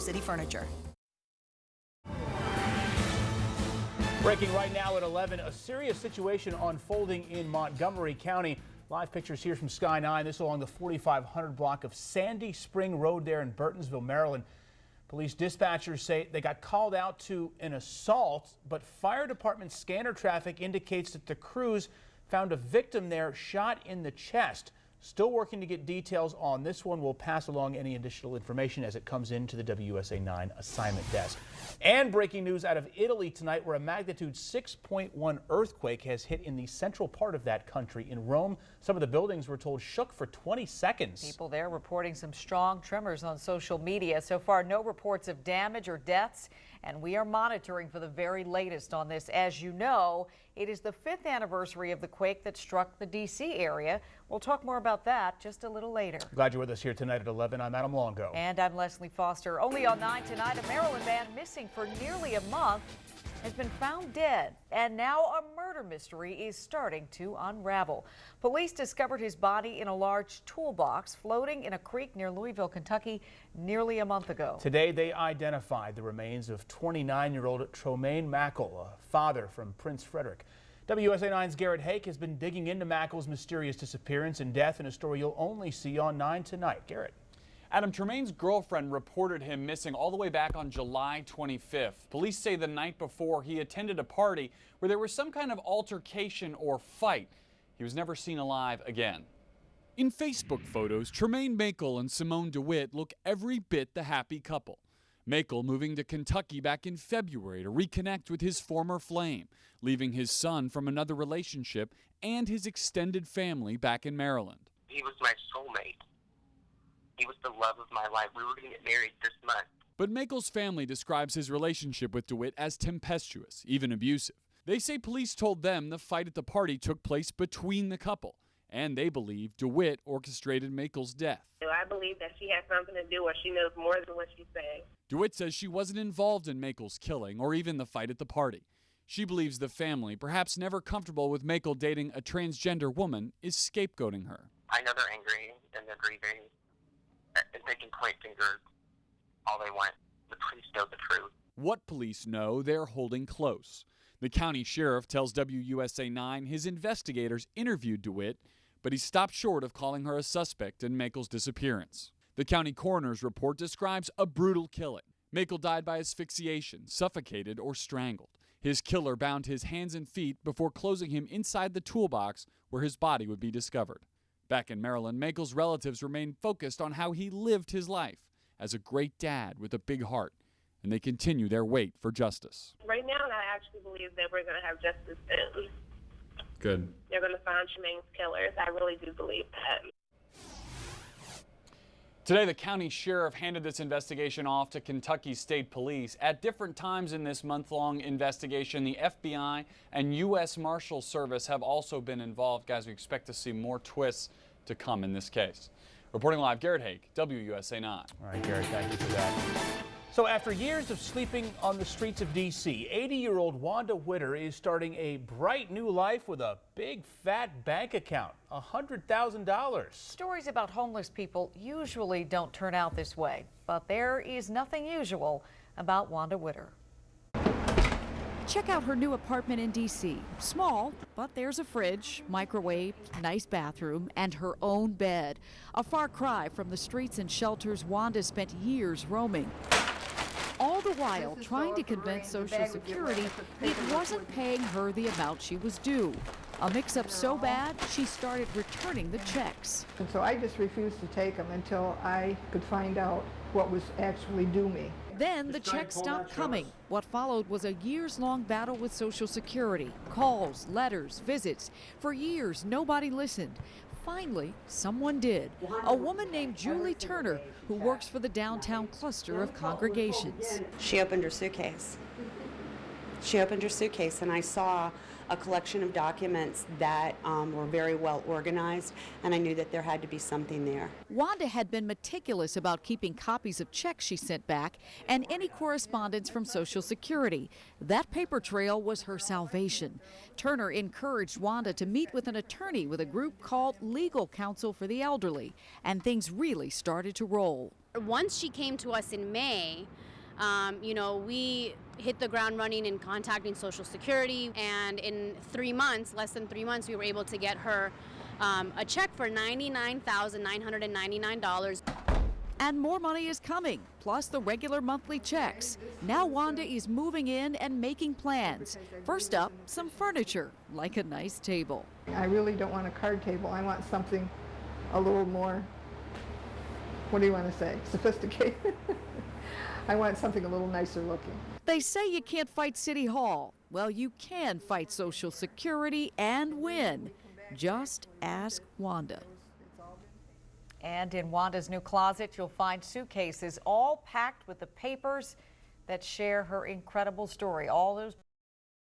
City Furniture. Breaking right now at 11, a serious situation unfolding in Montgomery County. Live pictures here from Sky 9. This along the 4500 block of Sandy Spring Road there in Burtonsville, Maryland. Police dispatchers say they got called out to an assault, but fire department scanner traffic indicates that the crews found a victim there shot in the chest. Still working to get details on this one. We'll pass along any additional information as it comes into the WUSA 9 assignment desk. And breaking news out of Italy tonight, where a magnitude 6.1 earthquake has hit in the central part of that country. In Rome, some of the buildings were told shook for 20 seconds. People there reporting some strong tremors on social media. So far, no reports of damage or deaths, and we are monitoring for the very latest on this. As you know, it is the 5th anniversary of the quake that struck the D.C. area. We'll talk more about that just a little later. Glad you're with us here tonight at 11. I'm Adam Longo. And I'm Leslie Foster. Only on 9 tonight, a Maryland man missing for nearly a month has been found dead, and now a murder mystery is starting to unravel. Police discovered his body in a large toolbox floating in a creek near Louisville, Kentucky, nearly a month ago. Today, they identified the remains of 29-year-old Tromaine Mackle, a father from Prince Frederick. WUSA 9's Garrett Hake has been digging into Mackle's mysterious disappearance and death in a story you'll only see on 9 tonight. Garrett. Adam, Tremaine's girlfriend reported him missing all the way back on July 25th. Police say the night before he attended a party where there was some kind of altercation or fight. He was never seen alive again. In Facebook photos, Tremaine Mackle and Simone DeWitt look every bit the happy couple. Mackle moving to Kentucky back in February to reconnect with his former flame, leaving his son from another relationship and his extended family back in Maryland. He was my soulmate. He was the love of my life. We were going to get married this month. But Mackle's family describes his relationship with DeWitt as tempestuous, even abusive. They say police told them the fight at the party took place between the couple, and they believe DeWitt orchestrated Mackle's death. I believe that she has something to do, or she knows more than what she's saying. DeWitt says she wasn't involved in Mackle's killing or even the fight at the party. She believes the family, perhaps never comfortable with Mackle dating a transgender woman, is scapegoating her. I know they're angry and they're grieving, and they can point fingers all they want. The police know the truth. What police know, they're holding close. The county sheriff tells WUSA 9 his investigators interviewed DeWitt, but he stopped short of calling her a suspect in Mackle's disappearance. The county coroner's report describes a brutal killing. Mackle died by asphyxiation, suffocated, or strangled. His killer bound his hands and feet before closing him inside the toolbox where his body would be discovered. Back in Maryland, Mackle's relatives remain focused on how he lived his life as a great dad with a big heart, and they continue their wait for justice. Right now, I actually believe that we're going to have justice soon. Good. They're going to find Tremaine's killers. I really do believe that. Today, the county sheriff handed this investigation off to Kentucky State Police. At different times in this month-long investigation, the FBI and U.S. Marshal Service have also been involved. Guys, we expect to see more twists to come in this case. Reporting live, Garrett Hake, WUSA 9. All right, Garrett, thank you for that. So after years of sleeping on the streets of D.C., 80-year-old Wanda Witter is starting a bright new life with a big, fat bank account, $100,000. Stories about homeless people usually don't turn out this way, but there is nothing usual about Wanda Witter. Check out her new apartment in D.C. Small, but there's a fridge, microwave, nice bathroom, and her own bed. A far cry from the streets and shelters Wanda spent years roaming. All the while trying to convince Social Security it wasn't paying her the amount she was due. A mix-up so bad, she started returning the checks. And so I just refused to take them until I could find out what was actually due me. Then the checks stopped coming. What followed was a years-long battle with Social Security. Calls, letters, visits. For years, nobody listened. Finally, someone did. A woman named Julie Turner, who works for the downtown cluster of congregations. She opened her suitcase. And I saw a collection of documents that were very well organized, and I knew that there had to be something there. Wanda had been meticulous about keeping copies of checks she sent back and any correspondence from Social Security. That paper trail was her salvation. Turner encouraged Wanda to meet with an attorney with a group called Legal Counsel for the Elderly, and things really started to roll. Once she came to us in May, we hit the ground running in contacting Social Security, and in 3 months, less than 3 months, we were able to get her a check for $99,999. And more money is coming, plus the regular monthly checks. Now Wanda is moving in and making plans. First up, some furniture, like a nice table. I really don't want a card table. I want something a little more, what do you want to say, sophisticated. I want something a little nicer looking. They say you can't fight City Hall. Well, you can fight Social Security and win. Just ask Wanda. And in Wanda's new closet, you'll find suitcases all packed with the papers that share her incredible story. All those